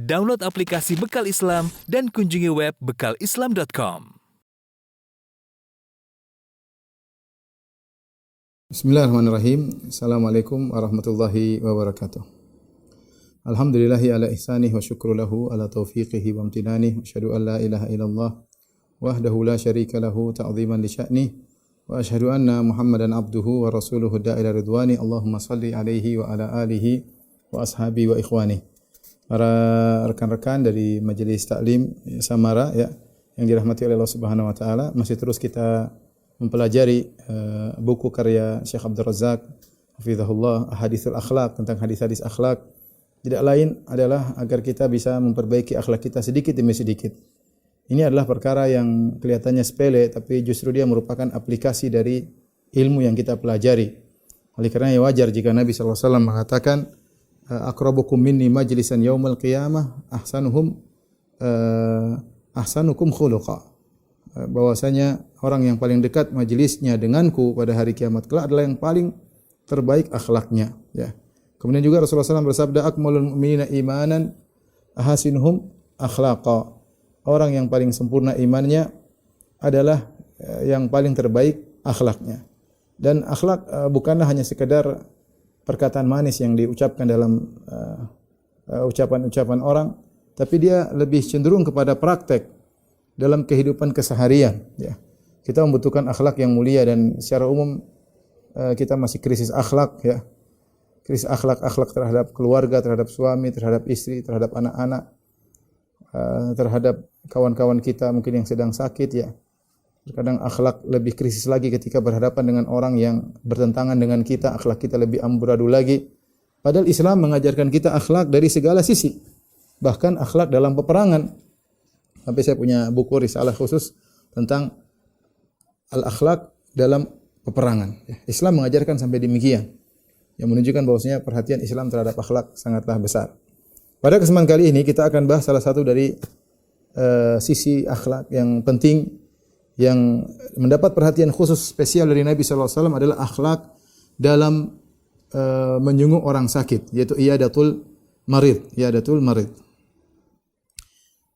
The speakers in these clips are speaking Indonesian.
Download aplikasi Bekal Islam dan kunjungi web bekalislam.com. Bismillahirrahmanirrahim. Assalamualaikum warahmatullahi wabarakatuh. Alhamdulillahi ala ihsanih wa syukru lahu ala taufiqihi wa amtinanih. Asyhadu an la ilaha illallah wahdahu la syarika lahu ta'ziman li sya'nih. Wa asyhadu anna Muhammadan abduhu wa rasuluhu da'ila ridwani. Allahumma salli alaihi wa ala alihi wa ashabi wa ikhwani. Para rekan-rekan dari Majelis Taklim Samara ya, yang dirahmati oleh Allah Subhanahu wa taala, masih terus kita mempelajari buku karya Syekh Abdul Razak hafizahullah, Ahaditsul Akhlaq, tentang hadis-hadis akhlak. Tidak lain adalah agar kita bisa memperbaiki akhlak kita sedikit demi sedikit. Ini adalah perkara yang kelihatannya sepele, tapi justru dia merupakan aplikasi dari ilmu yang kita pelajari. Oleh karena wajar jika Nabi sallallahu alaihi wasallam mengatakan, aqrabukum minni majlisan yaumal qiyamah ahsanukum khuluqa. Bahwasanya orang yang paling dekat majelisnya denganku pada hari kiamat kelak adalah yang paling terbaik akhlaknya, ya. Kemudian juga Rasulullah SAW bersabda, akmalul mu'minina imanan ahasinuhum akhlaqa. Orang yang paling sempurna imannya adalah yang paling terbaik akhlaknya. Dan akhlak bukanlah hanya sekedar perkataan manis yang diucapkan dalam ucapan-ucapan orang, tapi dia lebih cenderung kepada praktek dalam kehidupan keseharian, ya. Kita membutuhkan akhlak yang mulia, dan secara umum kita masih krisis akhlak, ya. Krisis akhlak terhadap keluarga, terhadap suami, terhadap istri, terhadap anak-anak, terhadap kawan-kawan kita mungkin yang sedang sakit, ya. Terkadang akhlak lebih krisis lagi ketika berhadapan dengan orang yang bertentangan dengan kita, akhlak kita lebih amburadul lagi. Padahal Islam mengajarkan kita akhlak dari segala sisi, bahkan akhlak dalam peperangan. Sampai saya punya buku risalah khusus tentang al-akhlak dalam peperangan. Islam mengajarkan sampai demikian, yang menunjukkan bahwasanya perhatian Islam terhadap akhlak sangatlah besar. Pada kesempatan kali ini kita akan bahas salah satu dari sisi akhlak yang penting, yang mendapat perhatian khusus spesial dari Nabi sallallahu alaihi wasallam adalah akhlak dalam menjenguk orang sakit, yaitu iyadatul marid.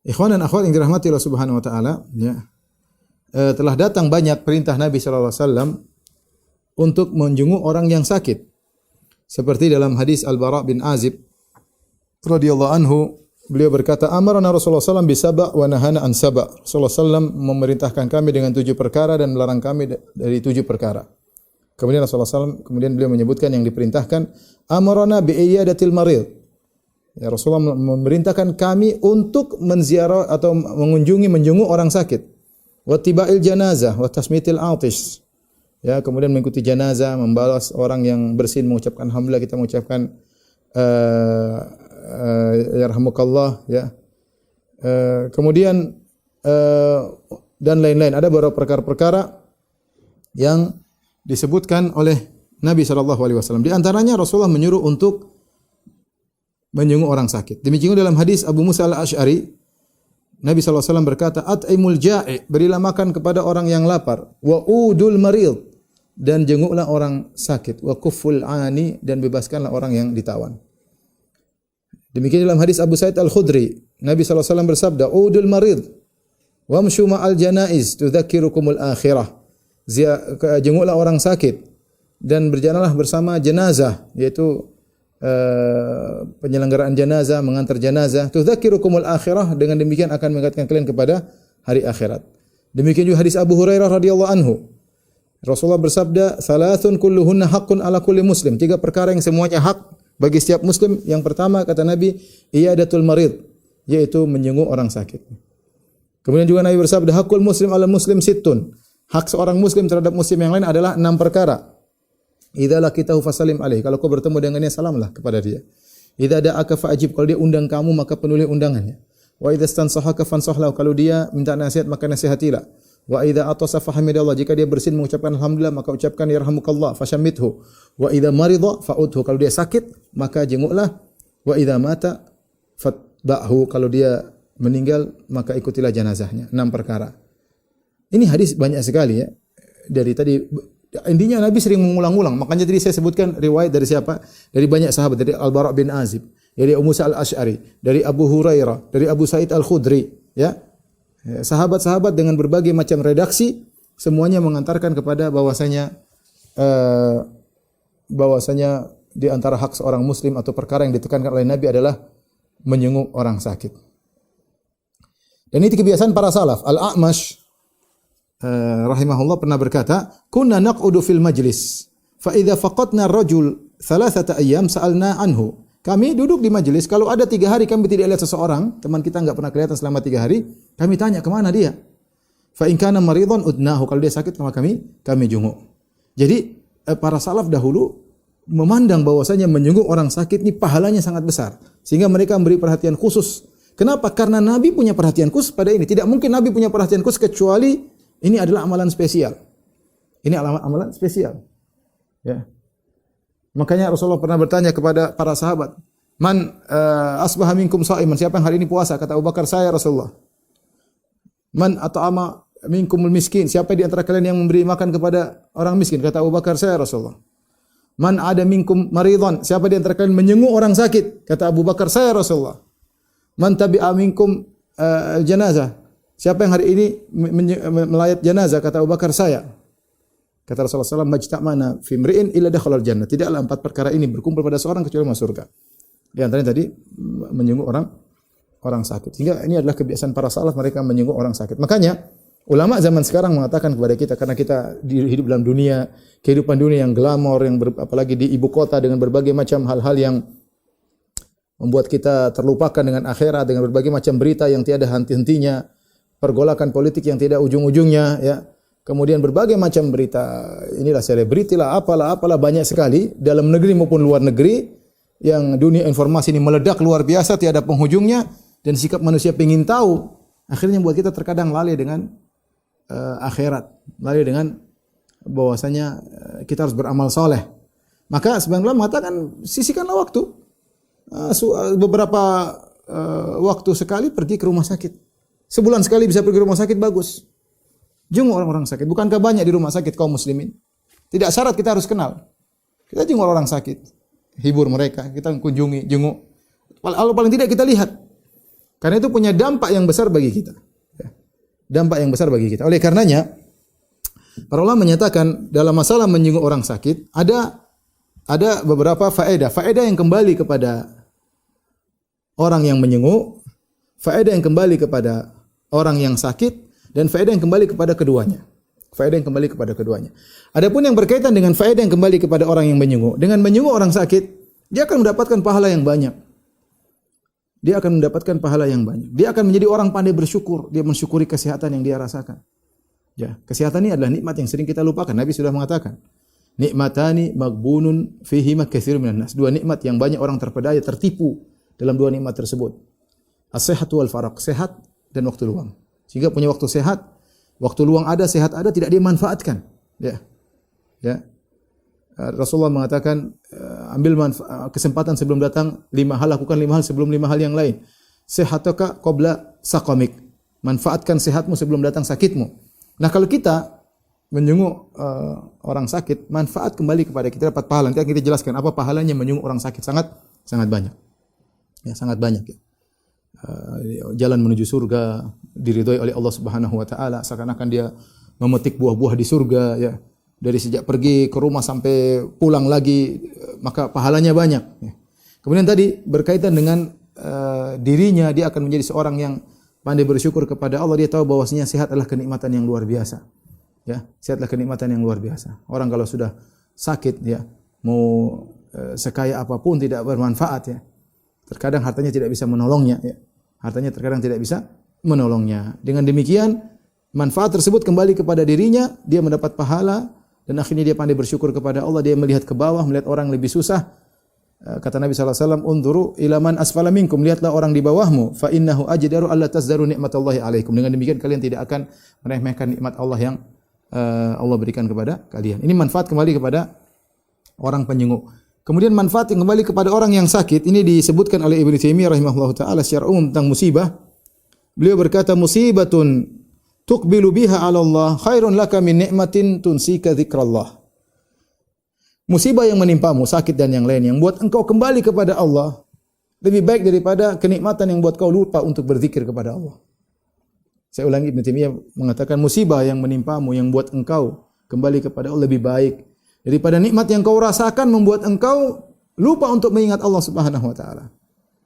Ikhwan dan akhwat yang dirahmati Allah Subhanahu wa taala, ya. Telah datang banyak perintah Nabi sallallahu alaihi wasallam untuk menjenguk orang yang sakit. Seperti dalam hadis Al-Bara bin Azib radhiyallahu anhu, beliau berkata, amarana Rasulullah SAW bisaba wa nahana an saba. Rasulullah SAW memerintahkan kami dengan 7 perkara dan melarang kami dari 7 perkara. Kemudian Rasulullah SAW beliau menyebutkan yang diperintahkan, amarana bi iyadatil marid. Ya, Rasulullah memerintahkan kami untuk menziarah atau menjenguk orang sakit. Wa tibail janazah wa tasmitil atish. Ya, kemudian mengikuti jenazah, membalas orang yang bersin, mengucapkan alhamdulillah, kita mengucapkan yarhamukallah, ya. Kemudian dan lain-lain. Ada beberapa perkara-perkara yang disebutkan oleh Nabi SAW. Di antaranya Rasulullah menyuruh untuk menjenguk orang sakit. Demikian dalam hadis Abu Musa al-Asy'ari, Nabi SAW berkata, at'imul ja'i, berilah makan kepada orang yang lapar, wa udul marid, dan jenguklah orang sakit, wa kufful ani, dan bebaskanlah orang yang ditawan. Demikian dalam hadis Abu Sa'id Al-Khudri, Nabi SAW bersabda, udul marid wamshu ma'al janaiz tudzakirukumul akhirah. Jenguklah orang sakit dan berjalanlah bersama jenazah, yaitu penyelenggaraan jenazah, mengantar jenazah, tudzakirukumul akhirah, dengan demikian akan mengingatkan kalian kepada hari akhirat. Demikian juga hadis Abu Hurairah radhiyallahu anhu, Rasulullah bersabda, salasun kulluhunna haqqun ala kulli muslim. 3 perkara yang semuanya hak bagi setiap muslim. Yang pertama, kata Nabi, iyadatul marid, yaitu menjenguk orang sakit. Kemudian juga Nabi bersabda, hakul muslim ala muslim sittun. Hak seorang muslim terhadap muslim yang lain adalah 6 perkara. Idza laqitahu fasallim alaihi. Kalau kau bertemu dengannya, salamlah kepada dia. Idza da'aka fa'ajib. Kalau dia undang kamu, maka penuhi undangannya. Wa idza stansahaka fansahlahu. Kalau dia minta nasihat, maka nasihatilah. Wa idza atasa fahamidallah, jika dia bersin mengucapkan alhamdulillah, maka ucapkan yarhamukallah, fashammithu. Wa idza marida fa'udhu, kalau dia sakit maka jenguklah. Wa idza mata fatba'hu, kalau dia meninggal maka ikutilah jenazahnya. 6 perkara. Ini hadis banyak sekali, ya. Dari tadi intinya Nabi sering mengulang-ulang. Makanya tadi saya sebutkan riwayat dari siapa? Dari banyak sahabat, dari Al-Bara bin Azib. dari Abu Musa al-Asy'ari, dari Abu Hurairah, dari Abu Sa'id al-Khudri, ya. Sahabat-sahabat dengan berbagai macam redaksi semuanya mengantarkan kepada bahwasanya di antara hak seorang muslim atau perkara yang ditekankan oleh Nabi adalah menjenguk orang sakit. Dan itu kebiasaan para salaf. Al-A'mash rahimahullah pernah berkata, "Kunna naq'udu fil majlis, fa idza faqadna ar-rajul thalathata ayyam sa'alna anhu." Kami duduk di majelis, kalau ada 3 hari kami tidak lihat seseorang, teman kita enggak pernah kelihatan selama 3 hari, kami tanya kemana dia. Fa in kana maridhan udnahu, kalau dia sakit maka kami jenguk. Jadi para salaf dahulu memandang bahwasanya menjenguk orang sakit ini pahalanya sangat besar, sehingga mereka memberi perhatian khusus. Kenapa? Karena Nabi punya perhatian khusus pada ini. Tidak mungkin Nabi punya perhatian khusus kecuali ini adalah amalan spesial. Ini amalan spesial. Ya. Makanya Rasulullah pernah bertanya kepada para sahabat, "Man asbaha minkum sha'iman?" Siapa yang hari ini puasa? Kata Abu Bakar, "Saya Rasulullah." "Man at'ama minkumul miskin?" Siapa di antara kalian yang memberi makan kepada orang miskin? Kata Abu Bakar, "Saya Rasulullah." "Man ada minkum maridhan?" Siapa di antara kalian menjenguk orang sakit? Kata Abu Bakar, "Saya Rasulullah." "Man tabi'a minkum janazah?" Siapa yang hari ini melayat jenazah? Kata Abu Bakar, "Saya." Kata Rasulullah SAW, "Majtama'na fi imri'in illa dakhala al-jannah." Tidaklah 4 perkara ini berkumpul pada seorang kecuali masuk surga. Di antaranya tadi menjenguk orang sakit. Sehingga ini adalah kebiasaan para salaf, mereka menjenguk orang sakit. Makanya ulama zaman sekarang mengatakan kepada kita, karena kita hidup dalam kehidupan dunia yang glamor, apalagi di ibu kota dengan berbagai macam hal-hal yang membuat kita terlupakan dengan akhirat, dengan berbagai macam berita yang tiada henti-hentinya, pergolakan politik yang tidak ujung-ujungnya, ya. Kemudian berbagai macam berita, inilah selebriti lah, apalah banyak sekali dalam negeri maupun luar negeri, yang dunia informasi ini meledak luar biasa, tiada penghujungnya, dan sikap manusia ingin tahu, akhirnya membuat kita terkadang lalai dengan akhirat, lalai dengan bahwasanya kita harus beramal soleh. Maka sebenarnya mengatakan sisihkanlah waktu, beberapa waktu sekali pergi ke rumah sakit, sebulan sekali bisa pergi ke rumah sakit, bagus. Jenguk orang-orang sakit. Bukankah banyak di rumah sakit kaum muslimin? Tidak syarat kita harus kenal. Kita jenguk orang sakit, hibur mereka, kita kunjungi, jenguk. Paling tidak kita lihat. Karena itu punya dampak yang besar bagi kita. Dampak yang besar bagi kita. Oleh karenanya, para ulama menyatakan dalam masalah menjenguk orang sakit ada beberapa faedah. Faedah yang kembali kepada orang yang menjenguk, faedah yang kembali kepada orang yang sakit, dan faedah yang kembali kepada keduanya. Faedah yang kembali kepada keduanya. Adapun yang berkaitan dengan faedah yang kembali kepada orang yang menjenguk, dengan menjenguk orang sakit, dia akan mendapatkan pahala yang banyak. Dia akan mendapatkan pahala yang banyak. Dia akan menjadi orang pandai bersyukur. Dia mensyukuri kesehatan yang dia rasakan. Ya, kesehatan ini adalah nikmat yang sering kita lupakan. Nabi sudah mengatakan, "Nikmatani maghbunun fihima katsirun minan nas." 2 nikmat yang banyak orang terpedaya, tertipu dalam 2 nikmat tersebut. As-sihhatu wal faraq, sehat dan waktu luang. Sehingga punya waktu sehat, waktu luang ada, sehat ada, tidak dia manfaatkan. Ya. Rasulullah mengatakan, ambil kesempatan sebelum datang 5 hal, lakukan 5 hal sebelum 5 hal yang lain. Sehataka qabla saqamik. Manfaatkan sehatmu sebelum datang sakitmu. Nah, kalau kita menjenguk orang sakit, manfaat kembali kepada kita, dapat pahala. Nanti kita jelaskan apa pahalanya menjenguk orang sakit. Sangat banyak. Ya, sangat banyak ya. Jalan menuju surga diridhoi oleh Allah Subhanahu wa taala, seakan-akan dia memetik buah-buah di surga, ya. Dari sejak pergi ke rumah sampai pulang lagi, maka pahalanya banyak, ya. Kemudian tadi berkaitan dengan dirinya, dia akan menjadi seorang yang pandai bersyukur kepada Allah. Dia tahu bahwasanya sehat adalah kenikmatan yang luar biasa. Ya, sehat adalah kenikmatan yang luar biasa. Orang kalau sudah sakit, ya, mau sekaya apapun tidak bermanfaat, ya. Terkadang hartanya tidak bisa menolongnya, ya. Hartanya terkadang tidak bisa menolongnya. Dengan demikian, manfaat tersebut kembali kepada dirinya, dia mendapat pahala, dan akhirnya dia pandai bersyukur kepada Allah. Dia melihat ke bawah, melihat orang lebih susah. Kata Nabi SAW, "Undhuru ila man asfala minkum." Lihatlah orang di bawahmu, fa innahu ajdaru alla tazdaru nikmatallahi alaikum. Dengan demikian kalian tidak akan meremehkan nikmat Allah yang Allah berikan kepada kalian. Ini manfaat kembali kepada orang penjenguk. Kemudian manfaat yang kembali kepada orang yang sakit, ini disebutkan oleh Ibnu Taimiyah rahimahullahu taala secara umum tentang musibah. Beliau berkata, "Musibatun tuqbilu biha 'ala Allah khairun laka min ni'matin tunsika dzikrallah." Musibah yang menimpamu, sakit dan yang lain, yang buat engkau kembali kepada Allah, Lebih baik daripada kenikmatan yang buat kau lupa untuk berzikir kepada Allah. Saya ulangi, Ibnu Taimiyah mengatakan musibah yang menimpamu yang buat engkau kembali kepada Allah lebih baik daripada nikmat yang kau rasakan membuat engkau lupa untuk mengingat Allah Subhanahu wa taala.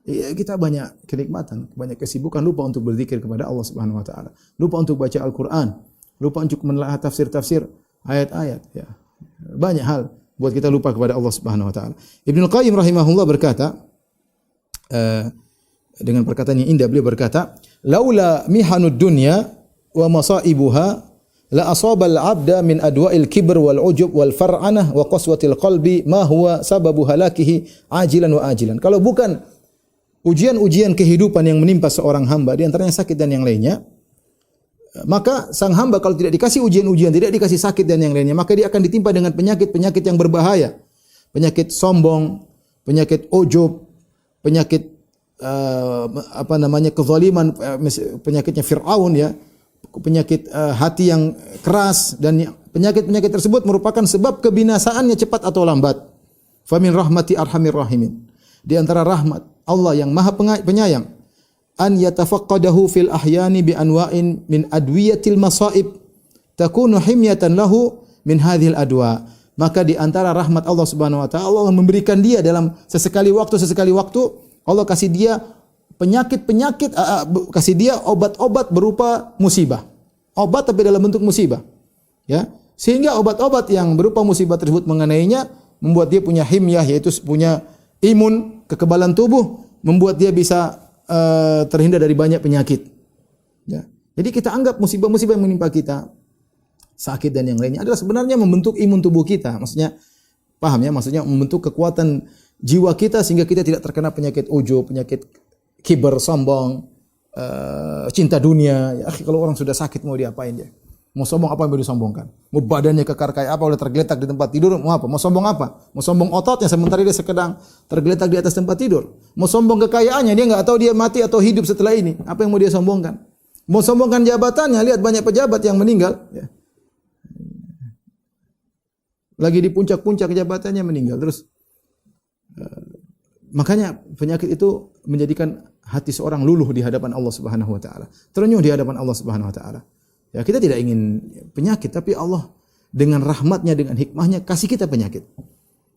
Ya, kita banyak kenikmatan, banyak kesibukan, lupa untuk berzikir kepada Allah Subhanahu wa taala. Lupa untuk baca Al-Qur'an, lupa untuk menelaah tafsir-tafsir ayat-ayat, ya. Banyak hal buat kita lupa kepada Allah Subhanahu wa taala. Ibnu Qayyim rahimahullah berkata dengan perkataan yang indah, beliau berkata, "Laula mihanud dunya wa masaibuha la asaba al-'abda min adwa'il kibr wal 'ujub wal far'anah wa qaswatil qalbi ma huwa sababu halakihi ajilan wa ajilan." Kalau bukan ujian-ujian kehidupan yang menimpa seorang hamba, di antaranya sakit dan yang lainnya, maka sang hamba kalau tidak dikasih ujian-ujian, tidak dikasih sakit dan yang lainnya, maka dia akan ditimpa dengan penyakit-penyakit yang berbahaya. Penyakit sombong, penyakit ujub, penyakit kezaliman, penyakitnya Fir'aun, ya. Penyakit hati yang keras, dan penyakit-penyakit tersebut merupakan sebab kebinasaannya cepat atau lambat. Fa min rahmati arhamir rahimin. Di antara rahmat Allah yang Maha Penyayang, an yatafaqqadahu fil ahyani bi anwa'in min adwiyatil masaib takunu himyatan lahu min hadhil adwa. Maka di antara rahmat Allah Subhanahu wa taala, Allah memberikan dia dalam sesekali waktu Allah kasih dia penyakit-penyakit, kasih dia obat-obat berupa musibah. Obat tapi dalam bentuk musibah. Ya. Sehingga obat-obat yang berupa musibah tersebut mengenainya membuat dia punya himyah, yaitu punya imun, kekebalan tubuh, membuat dia bisa terhindar dari banyak penyakit. Ya. Jadi kita anggap musibah-musibah yang menimpa kita, sakit dan yang lainnya adalah sebenarnya membentuk imun tubuh kita. Maksudnya, paham ya? Maksudnya membentuk kekuatan jiwa kita sehingga kita tidak terkena penyakit ujub, penyakit kiber, sombong, cinta dunia. Ya, kalau orang sudah sakit mau diapain dia? Mau sombong apa yang mau disombongkan? Mau badannya kekar kayak apa, udah tergeletak di tempat tidur, mau apa? Mau sombong apa? Mau sombong ototnya sementara dia sedang tergeletak di atas tempat tidur. Mau sombong kekayaannya, dia enggak tahu dia mati atau hidup setelah ini. Apa yang mau dia sombongkan? Mau sombongkan jabatannya, lihat banyak pejabat yang meninggal, ya. Lagi di puncak-puncak jabatannya meninggal terus. Makanya penyakit itu menjadikan hati seorang luluh di hadapan Allah Subhanahu wa taala. Terenyuh di hadapan Allah Subhanahu wa taala. Ya, kita tidak ingin penyakit, tapi Allah dengan rahmatnya, dengan hikmahnya kasih kita penyakit.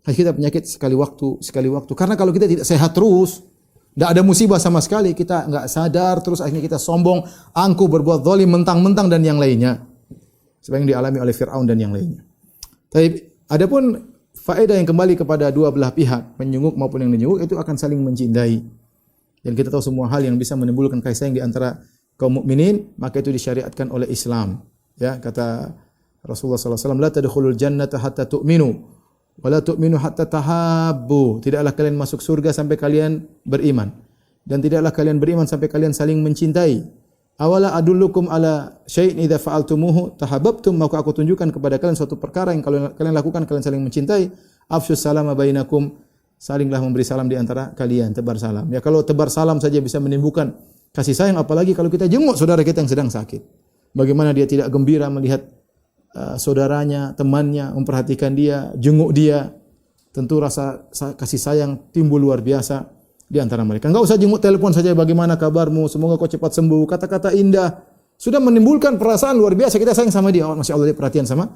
Kasih kita penyakit sekali waktu. Karena kalau kita tidak sehat terus, tidak ada musibah sama sekali, kita enggak sadar terus akhirnya kita sombong, angkuh, berbuat zalim, mentang-mentang dan yang lainnya. Seperti yang dialami oleh Fir'aun dan yang lainnya. Tapi adapun faedah yang kembali kepada dua belah pihak, penyunguk maupun yang menyunguk, itu akan saling mencintai. Dan kita tahu semua hal yang bisa menimbulkan kasih sayang di antara kaum mukminin, maka itu disyariatkan oleh Islam. Ya, kata Rasulullah sallallahu alaihi wasallam, "La tadkhulul jannata hatta tu'minu, wa la tu'minu hatta tahabbu." Tidaklah kalian masuk surga sampai kalian beriman, dan tidaklah kalian beriman sampai kalian saling mencintai. Awala adullukum ala syai'in idza fa'altumuhu tahabbtum, maka aku tunjukkan kepada kalian suatu perkara yang kalau kalian lakukan kalian saling mencintai. Afsyus salama bainakum, salinglah memberi salam di antara kalian, tebar salam. Ya, kalau tebar salam saja bisa menimbulkan kasih sayang, apalagi kalau kita jenguk saudara kita yang sedang sakit. Bagaimana dia tidak gembira melihat saudaranya, temannya, memperhatikan dia, jenguk dia. Tentu rasa kasih sayang timbul luar biasa di antara mereka. Enggak usah jenguk, telepon saja, bagaimana kabarmu, semoga kau cepat sembuh. Kata-kata indah sudah menimbulkan perasaan luar biasa, kita sayang sama dia. Oh, Masya Allah, dia perhatian sama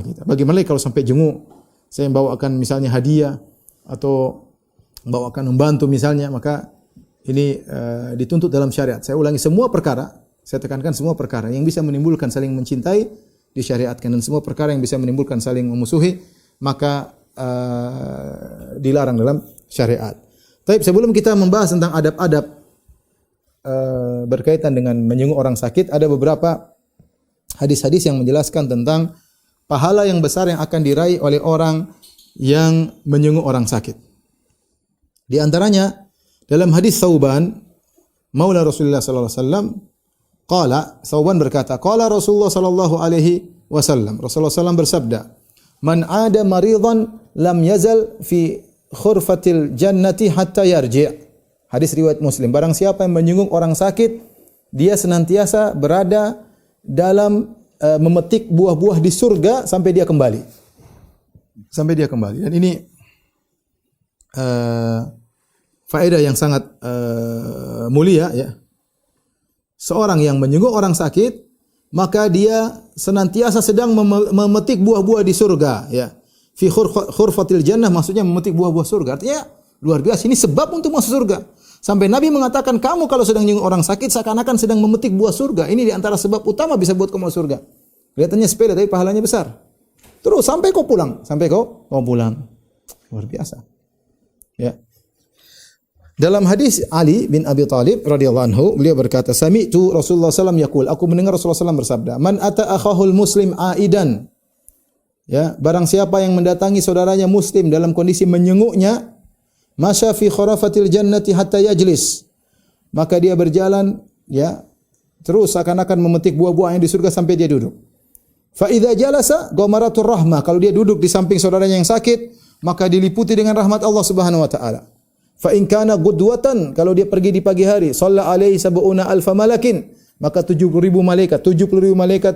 kita. Bagaimana kalau sampai jenguk, saya membawakan misalnya hadiah atau membawakan membantu misalnya, maka ini dituntut dalam syariat. Saya ulangi, semua perkara, saya tekankan semua perkara yang bisa menimbulkan saling mencintai disyariatkan, dan semua perkara yang bisa menimbulkan saling memusuhi maka dilarang dalam syariat. Tapi sebelum kita membahas tentang adab-adab berkaitan dengan menyunguk orang sakit, ada beberapa hadis-hadis yang menjelaskan tentang pahala yang besar yang akan diraih oleh orang yang menyunguk orang sakit. Di antaranya dalam hadis Thauban, Maula Rasulullah sallallahu alaihi wasallam, Thauban berkata, qala Rasulullah sallallahu alaihi wasallam, Rasulullah sallallahu bersabda, "Man 'ada maridan lam yazal fi khurfatil jannati hatta yarji'." Hadis riwayat Muslim. Barang siapa yang menyunguk orang sakit, dia senantiasa berada dalam memetik buah-buah di surga sampai dia kembali. Dan ini faedah yang sangat mulia ya. Seorang yang menyenguk orang sakit, maka dia senantiasa sedang memetik buah-buah di surga ya. Fi khurfatil jannah, maksudnya memetik buah-buah surga. Artinya luar biasa, ini sebab untuk masuk surga. Sampai Nabi mengatakan, kamu kalau sedang menyenguk orang sakit seakan-akan sedang memetik buah surga. Ini di antara sebab utama bisa buat kamu masuk surga. Kelihatannya sepele tapi pahalanya besar. Terus sampai kau pulang, luar biasa. Ya. Dalam hadis Ali bin Abi Thalib radhiyallahu anhu, beliau berkata, "Sami'tu Rasulullah sallallahu alaihi wasallam yaqul," aku mendengar Rasulullah sallallahu bersabda, "Man ata akhahul muslim aidan." Ya, barang siapa yang mendatangi saudaranya muslim dalam kondisi menyenguknya, masya fi khurafatil jannati hatta yajlis. Maka dia berjalan ya, terus akan memetik buah-buah yang di surga sampai dia duduk. Fa idza jalasa ghamaratur rahmah, kalau dia duduk di samping saudaranya yang sakit, maka diliputi dengan rahmat Allah Subhanahu wa taala. Fa in kana qudwatan, kalau dia pergi di pagi hari, shalla alaihi sab'una alfa malakin, maka 70.000 malaikat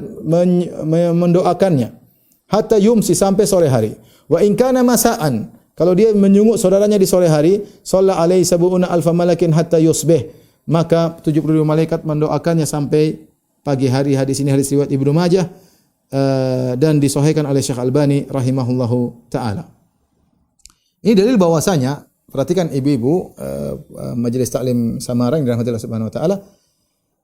mendoakannya hatta yumsi, sampai sore hari. Wa in kana masaan, kalau dia menyenguk saudaranya di sore hari, shalla alaihi sab'una alfa malakin hatta yusbih, maka 70.000 malaikat mendoakannya sampai pagi hari. Hadis ini hadis riwayat Ibnu Majah dan disahihkan oleh Syekh Albani rahimahullahu taala. Ini dalil bahwasanya, perhatikan ibu-ibu Majelis Taklim Samarang dirahmati Allah Subhanahu wa taala,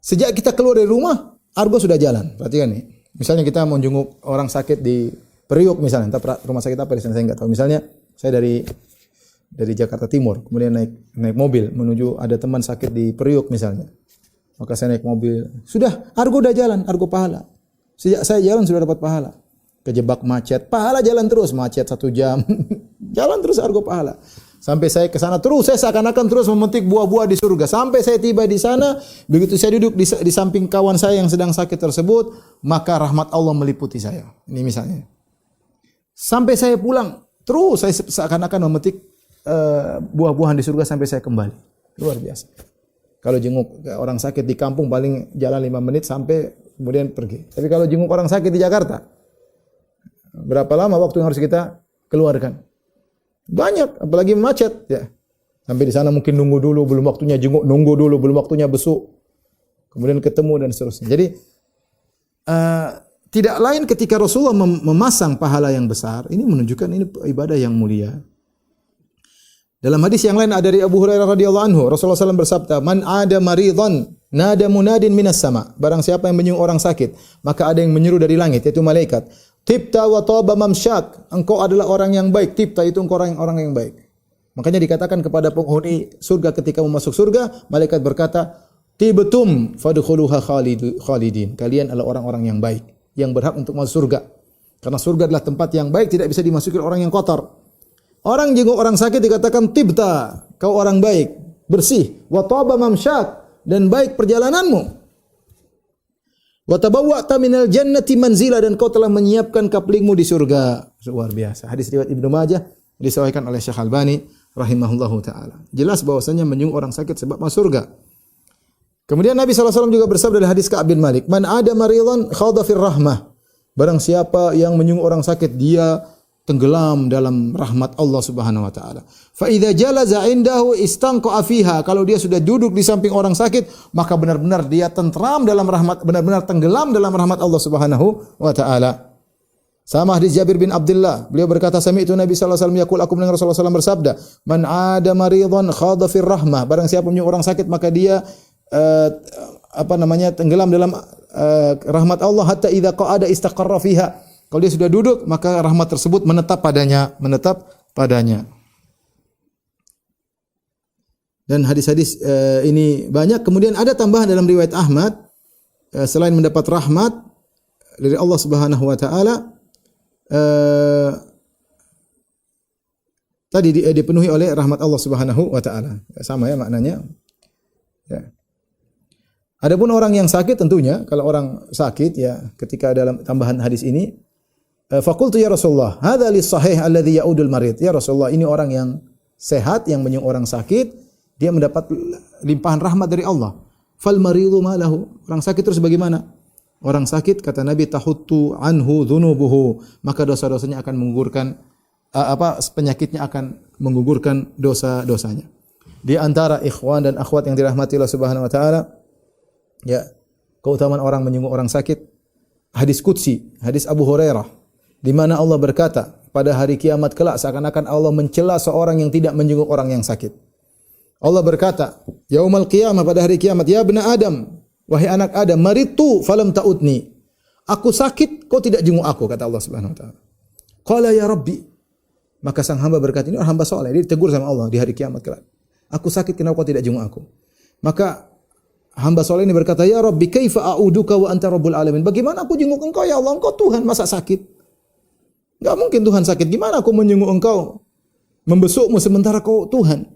sejak kita keluar dari rumah, argo sudah jalan. Perhatikan nih. Misalnya kita mau jenguk orang sakit di Priuk misalnya, entah rumah sakit apa di sana saya enggak tahu. Misalnya saya dari Jakarta Timur, kemudian naik mobil menuju ada teman sakit di Priuk misalnya. Maka saya naik mobil, sudah argo udah jalan, argo pahala. Sejak saya jalan sudah dapat pahala. Kejebak macet, pahala jalan terus, macet 1 jam. Jalan terus argo pahala. Sampai saya ke sana terus, saya seakan-akan terus memetik buah-buah di surga. Sampai saya tiba di sana, begitu saya duduk di samping kawan saya yang sedang sakit tersebut, maka rahmat Allah meliputi saya. Ini misalnya. Sampai saya pulang, terus saya seakan-akan memetik buah-buahan di surga sampai saya kembali. Luar biasa. Kalau jenguk orang sakit di kampung paling jalan 5 menit sampai kemudian pergi. Tapi kalau jenguk orang sakit di Jakarta, berapa lama waktu yang harus kita keluarkan? Banyak, apalagi macet ya. Sampai di sana mungkin nunggu dulu, belum waktunya jenguk, nunggu dulu, belum waktunya besuk. Kemudian ketemu dan seterusnya. Jadi tidak lain ketika Rasulullah memasang pahala yang besar, ini menunjukkan ini ibadah yang mulia. Dalam hadis yang lain ada dari Abu Hurairah radhiyallahu anhu, Rasulullah SAW bersabda, "Man ada maridhan, nada munadin minas sama." Barang siapa yang menyenguk orang sakit, maka ada yang menyeru dari langit, yaitu malaikat. Tibta wa taba mamsyak, engkau adalah orang yang baik. Tibta itu engkau orang yang baik. Makanya dikatakan kepada penghuni surga ketika mau masuk surga, malaikat berkata, "Tibtum fadkhuluha khalidin." Kalian adalah orang-orang yang baik, yang berhak untuk masuk surga. Karena surga adalah tempat yang baik, tidak bisa dimasuki orang yang kotor. Orang jenguk orang sakit dikatakan tibta, kau orang baik, bersih. Wa taba mamsyak, dan baik perjalananmu. Wa tabawwa'ta minal jannati manzila, dan kau telah menyiapkan kaplingmu di surga. Luar biasa. Hadis riwayat Ibnu Majah disahihkan oleh Syekh Albani rahimahullahu taala. Jelas bahwasanya menyenguk orang sakit sebab masuk surga. Kemudian Nabi SAW juga bersabda dalam hadis Ka'ab bin Malik, "Man ada maridhan khadha fir rahmah." Barang siapa yang menyenguk orang sakit, dia tenggelam dalam rahmat Allah Subhanahu wa taala. Fa idza jalaza indahu istanqa fiha, kalau dia sudah duduk di samping orang sakit, maka benar-benar dia tentram dalam rahmat, benar-benar tenggelam dalam rahmat Allah Subhanahu wa taala. Sama hadis Jabir bin Abdullah, beliau berkata, "Sami'tu Nabi sallallahu alaihi wasallam yaqul," aku mendengar Rasulullah sallallahu alaihi wasallam bersabda, "Man 'ada maridhan khadha fir rahmah." Barang siapa menyenguk orang sakit, maka dia tenggelam dalam rahmat Allah, hatta idza qa'ada istaqarra fiha. Kalau dia sudah duduk, maka rahmat tersebut menetap padanya. Dan hadis-hadis ini banyak. Kemudian ada tambahan dalam riwayat Ahmad, selain mendapat rahmat dari Allah Subhanahu wa taala, tadi dipenuhi oleh rahmat Allah Subhanahu wa taala. Sama ya maknanya. Ya. Adapun orang yang sakit, tentunya kalau orang sakit ya, ketika dalam tambahan hadis ini, faqultu ya Rasulullah, hadza lis-sahih alladhi ya'udul marid. Ya Rasulullah, ini orang yang sehat yang menyenguk orang sakit, dia mendapat limpahan rahmat dari Allah. Fal maridu ma lahu? Orang sakit terus bagaimana? Orang sakit, kata Nabi, tahuttu anhu dzunubuhu, maka dosa-dosanya akan menggugurkan penyakitnya akan menggugurkan dosa-dosanya. Di antara ikhwan dan akhwat yang dirahmati Allah Subhanahu wa taala, ya, keutamaan orang menjenguk orang sakit. Hadis qudsi, hadis Abu Hurairah, di mana Allah berkata, pada hari kiamat kelak seakan-akan Allah mencela seorang yang tidak menjenguk orang yang sakit. Allah berkata, "Yaumal qiyamah, pada hari kiamat, ya bena Adam, wahai anak Adam, maritu falam ta'udni." Aku sakit, kau tidak jenguk aku, kata Allah Subhanahu wa taala. Qala ya Rabbi. Maka sang hamba berkata, ini orang hamba soleh, dia ditegur sama Allah di hari kiamat kelak. Aku sakit, kenapa kau tidak jenguk aku? Maka hamba soleh ini berkata, ya Rabbi, kaifa a'uduka wa anta rabbul alamin. Bagaimana aku jenguk engkau ya Allah? Engkau Tuhan, masa sakit? Enggak mungkin Tuhan sakit. Gimana aku menjenguk engkau? Membesukmu sementara kau Tuhan.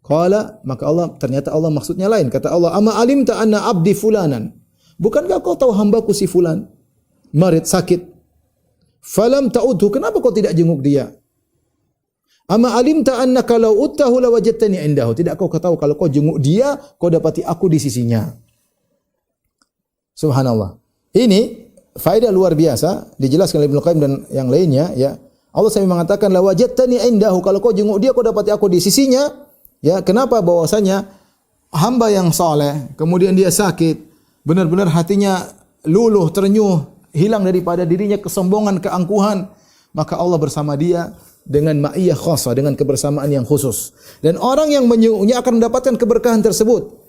Qala, maka ternyata Allah maksudnya lain. Kata Allah, ama alimta anna abdi fulanan. Bukankah kau tahu hambaku si fulan? Marid, sakit. Falam ta'udhu, kenapa kau tidak jenguk dia? Ama alimta annaka law uttahu lawajadtani indahu. Tidak kau tahu kalau kau jenguk dia, kau dapati aku di sisinya. Subhanallah. Ini faedah luar biasa dijelaskan oleh Ibnu Qayyim dan yang lainnya, ya. Allah sampai mengatakan lawajadtani indahu, kalau kau jenguk dia kau dapati aku di sisinya. Ya, kenapa? Bahwasanya hamba yang saleh, kemudian dia sakit, benar-benar hatinya luluh, ternyuh, hilang daripada dirinya kesombongan, keangkuhan, maka Allah bersama dia dengan ma'iyah khassa, dengan kebersamaan yang khusus. Dan orang yang menjenguknya akan mendapatkan keberkahan tersebut.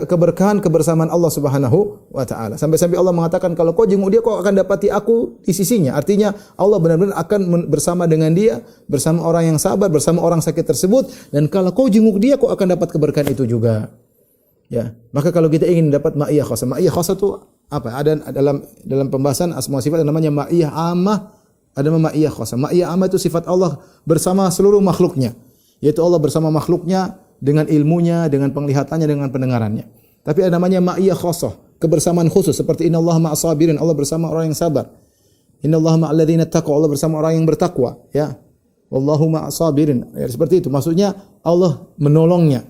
Keberkahan kebersamaan Allah Subhanahu wa taala. Sampai-sampai Allah mengatakan kalau kau jenguk dia kau akan dapati aku di sisinya. Artinya Allah benar-benar akan bersama dengan dia, bersama orang yang sabar, bersama orang sakit tersebut, dan kalau kau jenguk dia kau akan dapat keberkahan itu juga. Ya, maka kalau kita ingin dapat ma'iyah khassa itu apa? Ada dalam pembahasan asma sifat yang namanya ma'iyah ammah, ada ma'iyah khassa. Ma'iyah ammah itu sifat Allah bersama seluruh makhluknya, yaitu Allah bersama makhluknya dengan ilmunya, dengan penglihatannya, dengan pendengarannya. Tapi ada namanya ma'iyah khassah, kebersamaan khusus seperti innallaha ma'as sabirin, Allah bersama orang yang sabar. Innallaha ma'al ladzina taqwa, Allah bersama orang yang bertakwa, ya. Wallahu ma'as sabirin. Ya, seperti itu. Maksudnya Allah menolongnya.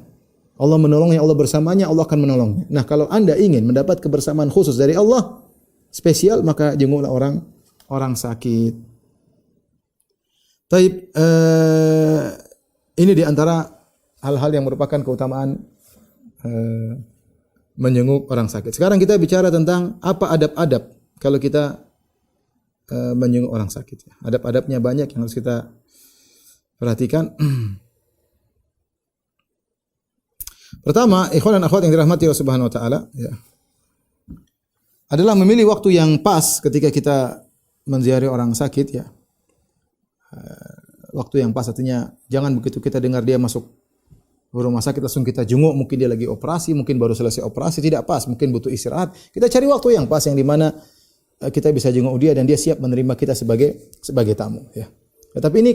Allah menolongnya, Allah bersamanya, Allah akan menolongnya. Nah, kalau Anda ingin mendapat kebersamaan khusus dari Allah spesial, maka jenguklah orang sakit. Taib, ini di antara hal-hal yang merupakan keutamaan menjenguk orang sakit. Sekarang kita bicara tentang apa adab-adab kalau kita menjenguk orang sakit. Adab-adabnya banyak yang harus kita perhatikan. Pertama, ikhwan dan akhwat yang dirahmati Allah Subhanahu wa taala, ya, adalah memilih waktu yang pas ketika kita menziarahi orang sakit, ya. Waktu yang pas artinya jangan begitu kita dengar dia masuk rumah sakit langsung kita jenguk, mungkin dia lagi operasi, mungkin baru selesai operasi, tidak pas, mungkin butuh istirahat. Kita cari waktu yang pas yang di mana kita bisa jenguk dia dan dia siap menerima kita sebagai tamu, ya. Tapi ini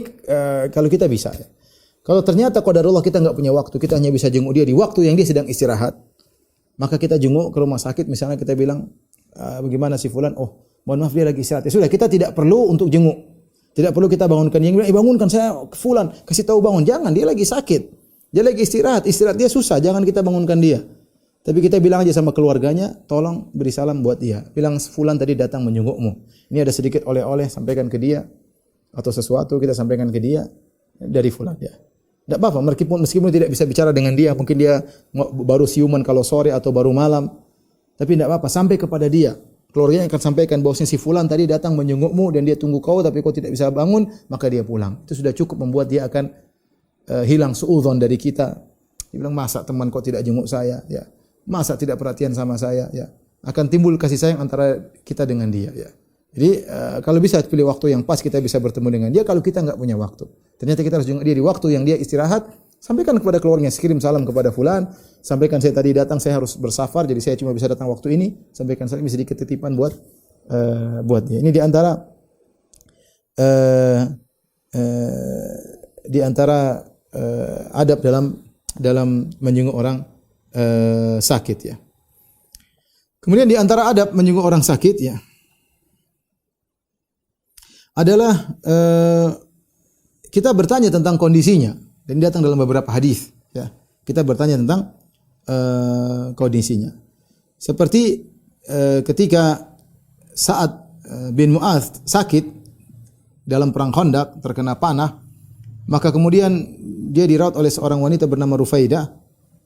kalau kita bisa, ya. Kalau ternyata qadarullah kita enggak punya waktu, kita hanya bisa jenguk dia di waktu yang dia sedang istirahat, maka kita jenguk ke rumah sakit, misalnya kita bilang, bagaimana si fulan? Oh, mohon maaf dia lagi istirahat. Ya sudah, kita tidak perlu untuk jenguk. Tidak perlu kita bangunkan. Yang bilang, bangunkan saya fulan, kasih tahu bangun. Jangan, dia lagi sakit. Dia lagi istirahat dia susah, jangan kita bangunkan dia. Tapi kita bilang aja sama keluarganya, tolong beri salam buat dia. Bilang fulan tadi datang menjengukmu. Ini ada sedikit oleh-oleh, sampaikan ke dia. Atau sesuatu kita sampaikan ke dia dari fulan, ya. Tidak apa-apa, meskipun tidak bisa bicara dengan dia, mungkin dia baru siuman kalau sore atau baru malam, tapi tidak apa-apa, sampai kepada dia. Keluarganya akan sampaikan bahwa si fulan tadi datang menjengukmu dan dia tunggu kau, tapi kau tidak bisa bangun, maka dia pulang. Itu sudah cukup membuat dia akan hilang suudzon dari kita. Dia bilang, masa teman kau tidak jenguk saya, ya. Masa tidak perhatian sama saya, ya. Akan timbul kasih sayang antara kita dengan dia, ya. Jadi kalau bisa pilih waktu yang pas kita bisa bertemu dengan dia. Kalau kita enggak punya waktu, ternyata kita harus jenguk dia di waktu yang dia istirahat. Sampaikan kepada keluarganya, kirim salam kepada fulan. Sampaikan saya tadi datang, saya harus bersafar, jadi saya cuma bisa datang waktu ini. Sampaikan salam, sedikit titipan buat dia. Ini di antara adab dalam menjenguk orang sakit, ya. Kemudian di antara adab menjenguk orang sakit, ya, adalah kita bertanya tentang kondisinya, dan datang dalam beberapa hadis, ya. Kita bertanya tentang kondisinya. Seperti ketika Sa'ad bin Mu'adz sakit dalam perang Khandaq, terkena panah, maka kemudian dia dirawat oleh seorang wanita bernama Rufaidah,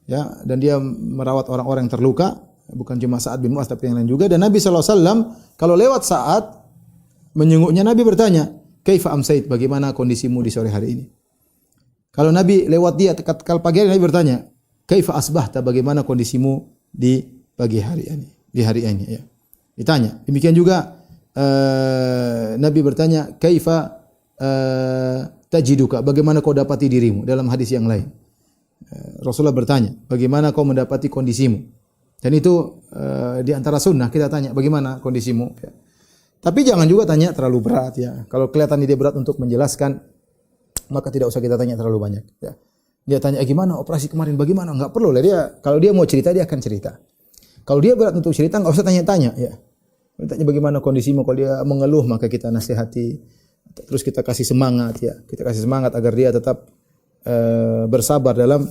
ya, dan dia merawat orang-orang yang terluka, bukan cuma Sa'ad bin Mu'adz tapi yang lain juga. Dan Nabi SAW kalau lewat Sa'ad menjenguknya, Nabi bertanya, "Kaifa amsait?" Bagaimana kondisimu di sore hari ini? Kalau Nabi lewat dia tatkala pagi hari, Nabi bertanya, "Kaifa asbahta?" Bagaimana kondisimu di pagi hari ini? Di hari ini, ya. Ditanya. Demikian juga Nabi bertanya, "Kaifa tajiduka?" Bagaimana kau dapati dirimu? Dalam hadis yang lain. Rasulullah bertanya, bagaimana kau mendapati kondisimu? Dan itu di antara sunnah kita tanya, bagaimana kondisimu? Ya. Tapi jangan juga tanya terlalu berat, ya. Kalau kelihatan dia berat untuk menjelaskan, maka tidak usah kita tanya terlalu banyak. Ya. Dia tanya, gimana operasi kemarin? Bagaimana? Enggak perlu lah dia. Kalau dia mau cerita, dia akan cerita. Kalau dia berat untuk cerita, enggak usah tanya-tanya. Ya. Tanya bagaimana kondisimu. Kalau dia mengeluh, maka kita nasihati. Terus kita kasih semangat, ya. Kita kasih semangat agar dia tetap bersabar dalam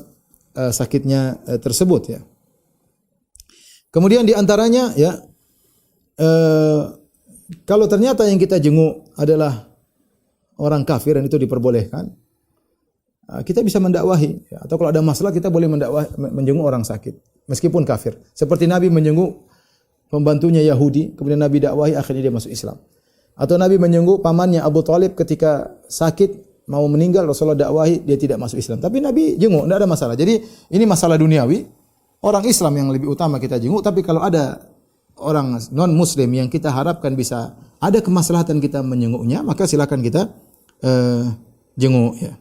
sakitnya tersebut, ya. Kemudian di antaranya, ya, kalau ternyata yang kita jenguk adalah orang kafir dan itu diperbolehkan, kita bisa mendakwahi, ya. Atau kalau ada masalah kita boleh menjenguk orang sakit meskipun kafir. Seperti Nabi menjenguk pembantunya Yahudi, kemudian Nabi dakwahi, akhirnya dia masuk Islam. Atau Nabi menjenguk pamannya Abu Thalib ketika sakit mau meninggal, Rasulullah dakwahi, dia tidak masuk Islam. Tapi Nabi jenguk, tidak ada masalah. Jadi ini masalah duniawi, orang Islam yang lebih utama kita jenguk. Tapi kalau ada orang non Muslim yang kita harapkan bisa ada kemaslahatan kita menjenguknya, maka silakan kita jenguk, ya.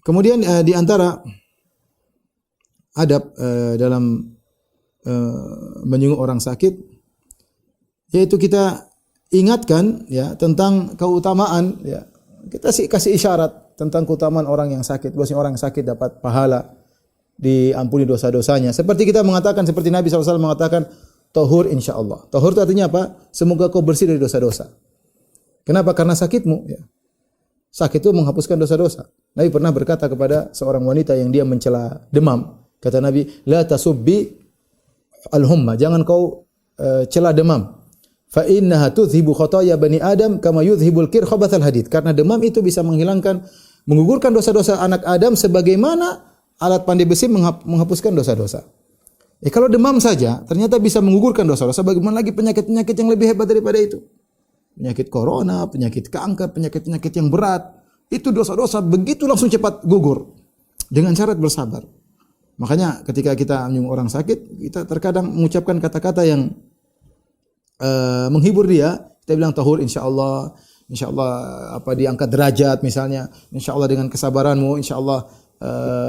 Kemudian di antara adab dalam menjenguk orang sakit, yaitu kita ingatkan, ya, tentang keutamaan, ya. Kita kasih isyarat tentang keutamaan orang yang sakit. Bahwasanya orang yang sakit dapat pahala, diampuni dosa-dosanya. Seperti kita mengatakan, seperti Nabi SAW mengatakan, tahur insyaallah. Tahur itu artinya apa? Semoga kau bersih dari dosa-dosa. Kenapa? Karena sakitmu, ya. Sakit itu menghapuskan dosa-dosa. Nabi pernah berkata kepada seorang wanita yang dia mencela demam. Kata Nabi, la tasubbi al-humma. Jangan kau cela demam. Fa innaha tudhibu khataaya bani Adam kama yudhibul kir khabathal hadid. Karena demam itu bisa menggugurkan dosa-dosa anak Adam sebagaimana alat pandai besi menghapuskan dosa-dosa. Kalau demam saja ternyata bisa menggugurkan dosa-dosa, bagaimana lagi penyakit-penyakit yang lebih hebat daripada itu? Penyakit corona, penyakit kanker, penyakit-penyakit yang berat. Itu dosa-dosa begitu langsung cepat gugur dengan syarat bersabar. Makanya ketika kita menyinggung orang sakit, kita terkadang mengucapkan kata-kata yang menghibur dia. Kita bilang tahur insyaallah, insyaallah apa diangkat derajat misalnya, insyaallah dengan kesabaranmu, insyaallah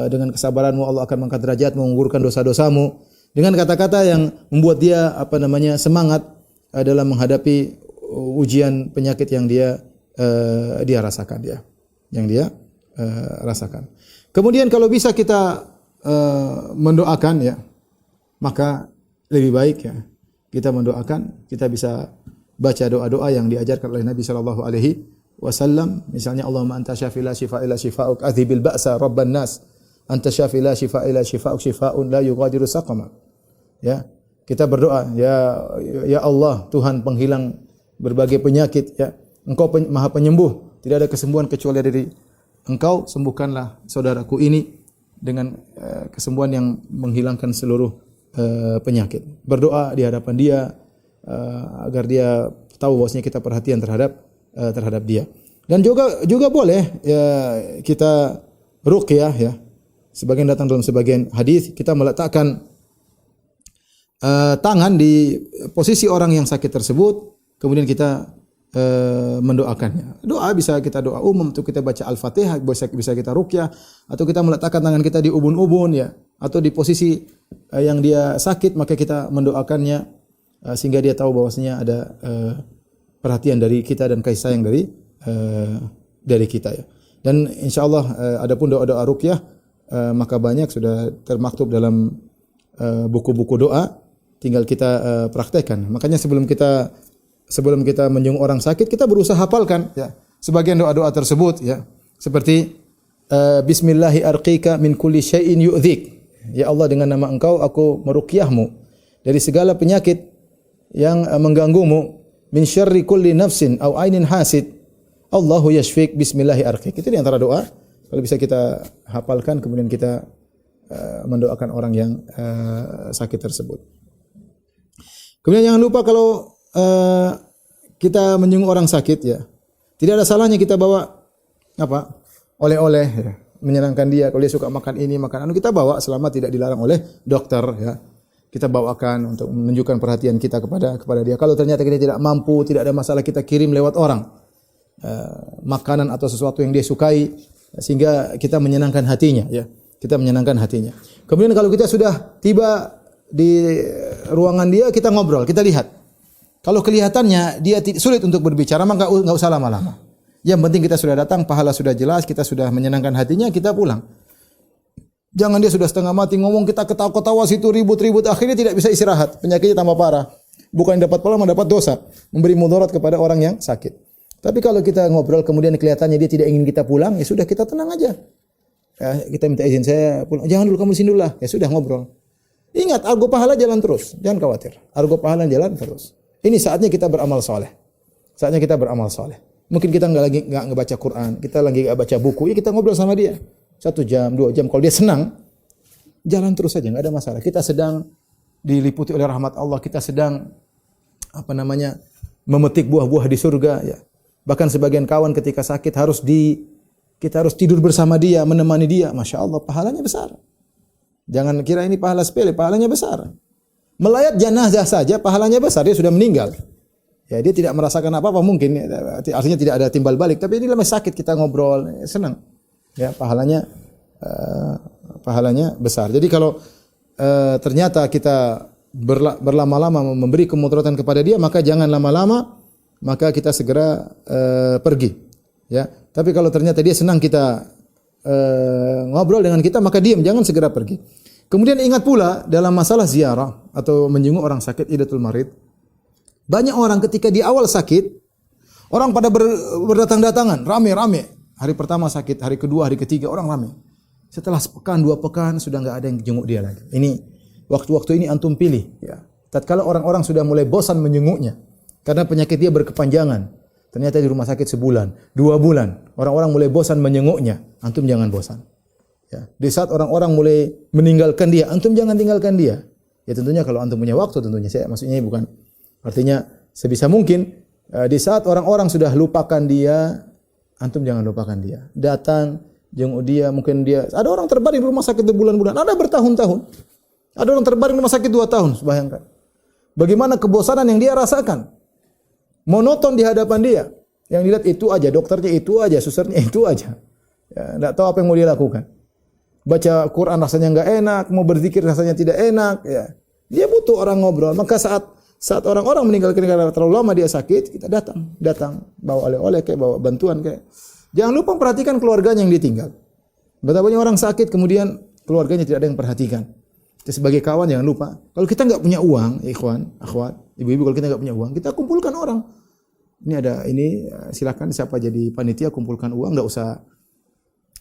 dengan kesabaranmu Allah akan mengangkat derajatmu, menggugurkan dosa-dosamu. Dengan kata-kata yang membuat dia semangat dalam menghadapi ujian penyakit yang dia rasakan, yang dia rasakan. Kemudian kalau bisa kita mendoakan, ya, maka lebih baik, ya, kita mendoakan. Kita bisa baca doa-doa yang diajarkan oleh Nabi sallallahu alaihi wasallam. Misalnya Allahumma anta syafi la shifaa illa shifaa'uk adhibil ba'sa rabban nas anta syafi la shifaa illa shifaa'uk shifaa'un la yughadiru saqama. Ya, kita berdoa, ya Allah, Tuhan penghilang berbagai penyakit, ya. Engkau Maha Penyembuh, tidak ada kesembuhan kecuali dari Engkau. Sembuhkanlah saudaraku ini dengan kesembuhan yang menghilangkan seluruh penyakit. Berdoa di hadapan dia agar dia tahu bahwasanya kita perhatian terhadap dia. Dan juga boleh, ya, kita ruqyah, ya. Sebagian datang dalam sebagian hadis, kita meletakkan tangan di posisi orang yang sakit tersebut, kemudian kita mendoakannya. Doa bisa kita doa umum, untuk kita baca Al-Fatihah, bisa kita ruqyah, atau kita meletakkan tangan kita di ubun-ubun, ya, atau di posisi yang dia sakit, maka kita mendoakannya sehingga dia tahu bahwasanya ada perhatian dari kita dan kasih sayang dari kita, ya. Dan insyaallah adapun doa-doa ruqyah maka banyak sudah termaktub dalam buku-buku doa, tinggal kita praktekkan. Makanya sebelum kita menjenguk orang sakit, kita berusaha hafalkan, ya, sebagian doa-doa tersebut, ya. Seperti bismillahi arqika min kulli syai'in yu'dzik. Ya Allah, dengan nama Engkau aku meruqyahmu dari segala penyakit yang mengganggumu. Min syarri kulli nafsin aw ainin hasid Allahu yashfik bismillahi arqik. Itu di antara doa. Kalau bisa kita hafalkan kemudian kita mendoakan orang yang sakit tersebut. Kemudian jangan lupa kalau kita menjenguk orang sakit ya. Tidak ada salahnya kita bawa apa? Oleh-oleh ya, menyenangkan dia. Kalau dia suka makan ini, makan anu, kita bawa selama tidak dilarang oleh dokter ya. Kita bawakan untuk menunjukkan perhatian kita kepada dia. Kalau ternyata kita tidak mampu, tidak ada masalah, kita kirim lewat orang makanan atau sesuatu yang dia sukai sehingga kita menyenangkan hatinya ya. Kita menyenangkan hatinya. Kemudian kalau kita sudah tiba di ruangan dia, kita ngobrol, kita lihat. Kalau kelihatannya dia sulit untuk berbicara, maka enggak usah lama-lama. Yang penting kita sudah datang, pahala sudah jelas, kita sudah menyenangkan hatinya, kita pulang. Jangan dia sudah setengah mati ngomong, kita ketawa-ketawa situ ribut-ribut, akhirnya tidak bisa istirahat, penyakitnya tambah parah. Bukan dapat pahala, mendapat dosa, memberi mudarat kepada orang yang sakit. Tapi kalau kita ngobrol kemudian kelihatannya dia tidak ingin kita pulang, ya sudah kita tenang aja. Ya, kita minta izin saya pulang. Jangan dulu, kamu di sini dulu lah. Ya sudah ngobrol. Ingat, argo pahala jalan terus, jangan khawatir. Argo pahala jalan terus. Ini saatnya kita beramal soleh. Saatnya kita beramal soleh. Mungkin kita nggak ngebaca Quran, kita lagi nggak baca buku, ya kita ngobrol sama dia 1 jam, 2 jam. Kalau dia senang, jalan terus saja, nggak ada masalah. Kita sedang diliputi oleh rahmat Allah, kita sedang memetik buah-buah di surga. Ya. Bahkan sebagian kawan ketika sakit kita harus tidur bersama dia, menemani dia. Masya Allah, pahalanya besar. Jangan kira ini pahala sepele, pahalanya besar. Melayat jenazah saja pahalanya besar, dia sudah meninggal. Ya, dia tidak merasakan apa-apa mungkin, artinya tidak ada timbal balik, tapi ini masih sakit, kita ngobrol, senang. Ya, pahalanya besar. Jadi kalau ternyata kita berlama-lama memberi kemudaratan kepada dia, maka jangan lama-lama, maka kita segera pergi. Ya, tapi kalau ternyata dia senang kita ngobrol dengan kita, maka diam, jangan segera pergi. Kemudian ingat pula dalam masalah ziarah atau menjenguk orang sakit, idatul marid. Banyak orang ketika di awal sakit, orang pada berdatang-datangan, rame-rame. Hari pertama sakit, hari kedua, hari ketiga orang rame. Setelah sepekan, 2 pekan sudah enggak ada yang jenguk dia lagi. Ini waktu-waktu ini antum pilih ya. Tatkala orang-orang sudah mulai bosan menjenguknya karena penyakit dia berkepanjangan. Ternyata di rumah sakit sebulan, 2 bulan, orang-orang mulai bosan menjenguknya. Antum jangan bosan. Ya. Di saat orang-orang mulai meninggalkan dia, antum jangan tinggalkan dia. Ya tentunya kalau antum punya waktu tentunya. Saya maksudnya bukan artinya sebisa mungkin di saat orang-orang sudah lupakan dia, antum jangan lupakan dia. Datang, jenguk dia, mungkin dia ada orang terbaring di rumah sakit berbulan-bulan, ada bertahun-tahun. Ada orang terbaring di rumah sakit 2 tahun, bayangkan. Bagaimana kebosanan yang dia rasakan. Monoton di hadapan dia. Yang dilihat itu aja, dokternya itu aja, susternya itu aja. Ya, enggak tahu apa yang mau dia lakukan. Baca Quran rasanya enggak enak, mau berzikir rasanya tidak enak, ya. Dia butuh orang ngobrol. Maka saat orang-orang meninggalkan karena terlalu lama dia sakit, kita datang bawa oleh-oleh kayak bawa bantuan kayak. Jangan lupa perhatikan keluarganya yang ditinggal. Betapa banyak orang sakit kemudian keluarganya tidak ada yang perhatikan. Kita sebagai kawan jangan lupa, kalau kita enggak punya uang, ikhwan, akhwat, ibu-ibu, kalau kita enggak punya uang, kita kumpulkan orang. Ini silakan siapa jadi panitia kumpulkan uang, enggak usah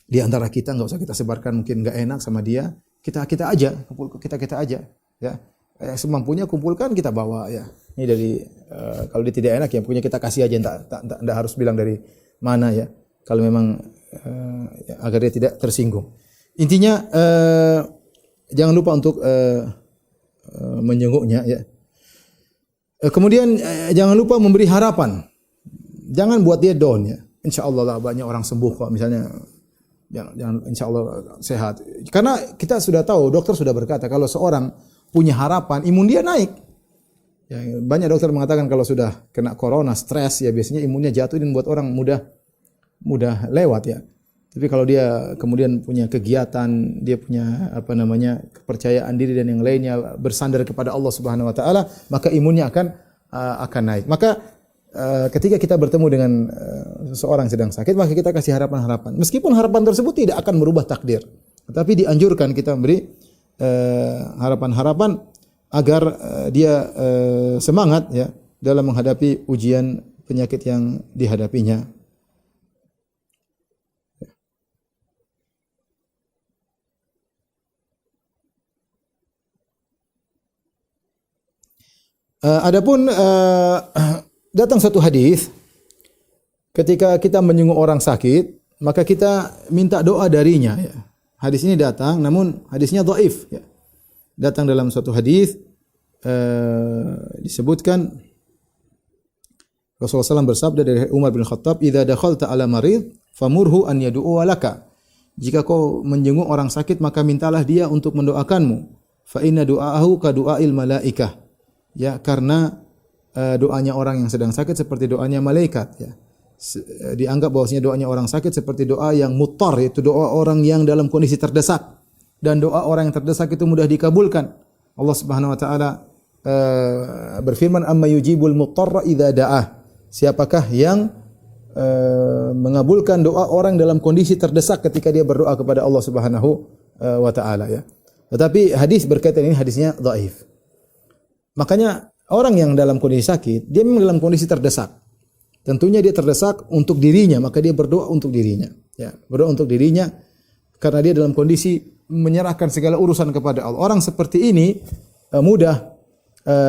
di antara kita, enggak usah kita sebarkan, mungkin enggak enak sama dia. Kita aja, kita aja, ya. Semampunya kumpulkan kita bawa ya. Ini dari kalau dia tidak enak ya punya kita kasih aja, enggak harus bilang dari mana ya. Kalau memang ya, agar dia tidak tersinggung. Intinya jangan lupa untuk menjenguknya ya. Kemudian jangan lupa memberi harapan. Jangan buat dia down ya. Insyaallah lah banyak orang sembuh kok misalnya. Jangan insyaallah sehat. Karena kita sudah tahu, dokter sudah berkata kalau seorang punya harapan, imun dia naik. Ya, banyak dokter mengatakan kalau sudah kena corona, stres ya biasanya imunnya jatuh dan membuat orang mudah lewat ya. Tapi kalau dia kemudian punya kegiatan, dia punya kepercayaan diri dan yang lainnya, bersandar kepada Allah Subhanahu wa taala, maka imunnya akan naik. Maka ketika kita bertemu dengan seseorang yang sedang sakit, maka kita kasih harapan-harapan. Meskipun harapan tersebut tidak akan merubah takdir, tetapi dianjurkan kita memberi harapan-harapan agar dia semangat ya dalam menghadapi ujian penyakit yang dihadapinya. Adapun datang satu hadis ketika kita menjenguk orang sakit, maka kita minta doa darinya. Ya. Hadis ini datang, namun hadisnya dhaif. Ya. Datang dalam suatu hadis disebutkan Rasulullah SAW bersabda dari Umar bin Khattab, "Idza dakhalta ala marid, famurhu an yad'u laka." Jika kau menjenguk orang sakit, maka mintalah dia untuk mendoakanmu. Fa inna du'aahu ka du'ail malaikah. Ya, karena doanya orang yang sedang sakit seperti doanya malaikat, ya. Dianggap bahwasanya doanya orang sakit seperti doa yang muttar, yaitu doa orang yang dalam kondisi terdesak. Dan doa orang yang terdesak itu mudah dikabulkan. Allah Subhanahu wa taala berfirman, "Amma yujibul muttarra idza da'ah." Siapakah yang mengabulkan doa orang dalam kondisi terdesak ketika dia berdoa kepada Allah Subhanahu wa taala, ya. Tetapi hadis berkaitan ini hadisnya dhaif. Makanya orang yang dalam kondisi sakit, dia memang dalam kondisi terdesak. Tentunya dia terdesak untuk dirinya, maka dia berdoa untuk dirinya. Ya, berdoa untuk dirinya karena dia dalam kondisi menyerahkan segala urusan kepada Allah. Orang seperti ini mudah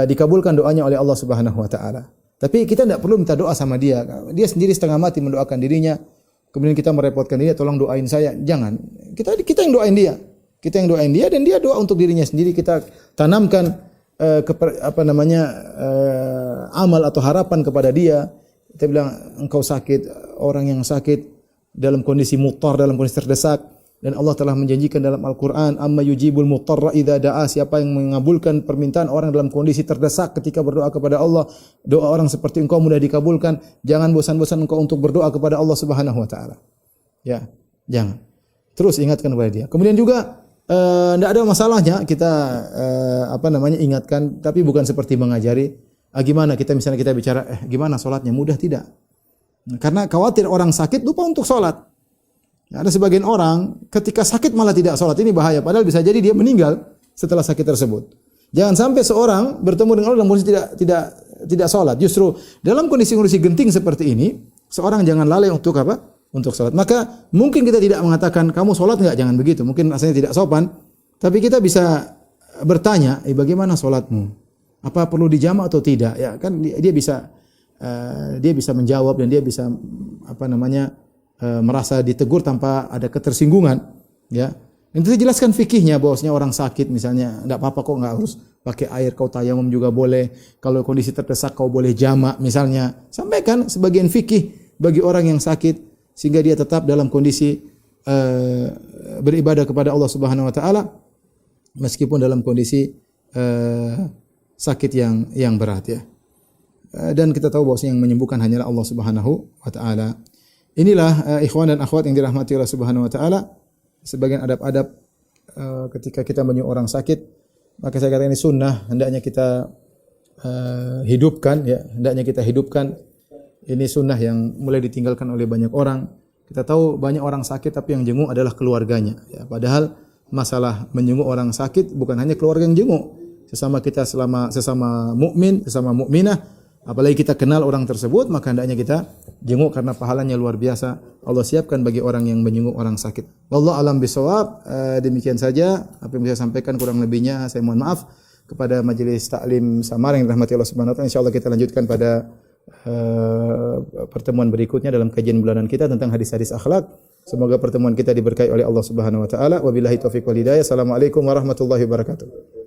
dikabulkan doanya oleh Allah Subhanahu wa taala. Tapi kita tidak perlu minta doa sama dia. Dia sendiri setengah mati mendoakan dirinya, kemudian kita merepotkan dia, tolong doain saya. Jangan. Kita yang doain dia. Kita yang doain dia dan dia doa untuk dirinya sendiri. Kita tanamkan amal atau harapan kepada dia. Kita bilang, engkau sakit, orang yang sakit dalam kondisi muttar, dalam kondisi terdesak, dan Allah telah menjanjikan dalam Al-Qur'an, "Amma yujibul muttarra idza da'a." Siapa yang mengabulkan permintaan orang dalam kondisi terdesak ketika berdoa kepada Allah, doa orang seperti engkau mudah dikabulkan. Jangan bosan-bosan engkau untuk berdoa kepada Allah Subhanahu wa taala. Ya, jangan. Terus ingatkan kepada dia. Kemudian juga tidak ada masalahnya kita ingatkan, tapi bukan seperti mengajari. Gimana kita misalnya kita bicara, gimana sholatnya? Mudah tidak? Karena khawatir orang sakit lupa untuk sholat. Ada sebagian orang ketika sakit malah tidak sholat, ini bahaya. Padahal bisa jadi dia meninggal setelah sakit tersebut. Jangan sampai seorang bertemu dengan Allah dalam kondisi tidak sholat. Justru dalam kondisi genting seperti ini, seorang jangan lalai untuk apa? Untuk sholat. Maka mungkin kita tidak mengatakan kamu sholat enggak, jangan begitu. Mungkin rasanya tidak sopan. Tapi kita bisa bertanya, bagaimana sholatmu? Apa perlu dijama atau tidak? Ya kan dia bisa menjawab dan dia bisa merasa ditegur tanpa ada ketersinggungan, ya. Dan kita jelaskan fikihnya bahwasanya orang sakit misalnya enggak apa-apa kok, enggak harus pakai air, kau tayamum juga boleh. Kalau kondisi terdesak kau boleh jama misalnya. Sampaikan sebagian fikih bagi orang yang sakit sehingga dia tetap dalam kondisi beribadah kepada Allah Subhanahu wa taala meskipun dalam kondisi sakit yang berat, ya. Dan kita tahu bahwa yang menyembuhkan hanyalah Allah Subhanahu wa taala. Inilah ikhwan dan akhwat yang dirahmati Allah Subhanahu wa taala, sebagian adab-adab ketika kita menyuruh orang sakit. Maka saya katakan ini sunnah, hendaknya kita hidupkan, ya. Hendaknya kita hidupkan. Ini sunnah yang mulai ditinggalkan oleh banyak orang. Kita tahu banyak orang sakit tapi yang jenguk adalah keluarganya, ya. Padahal masalah menjenguk orang sakit bukan hanya keluarga yang jenguk. Sesama kita sesama mukmin, sesama mukminah, apalagi kita kenal orang tersebut, maka hendaknya kita jenguk karena pahalanya luar biasa. Allah siapkan bagi orang yang menjenguk orang sakit. Wallahu alam bisawab. Demikian saja apa yang bisa saya sampaikan, kurang lebihnya saya mohon maaf. Kepada majelis taklim Samar yang dirahmati Allah Subhanahu wa taala, insyaallah kita lanjutkan pada pertemuan berikutnya dalam kajian bulanan kita tentang hadis-hadis akhlak. Semoga pertemuan kita diberkahi oleh Allah Subhanahu wa taala. Wabillahi taufiq wal hidayah. Assalamualaikum warahmatullahi wabarakatuh.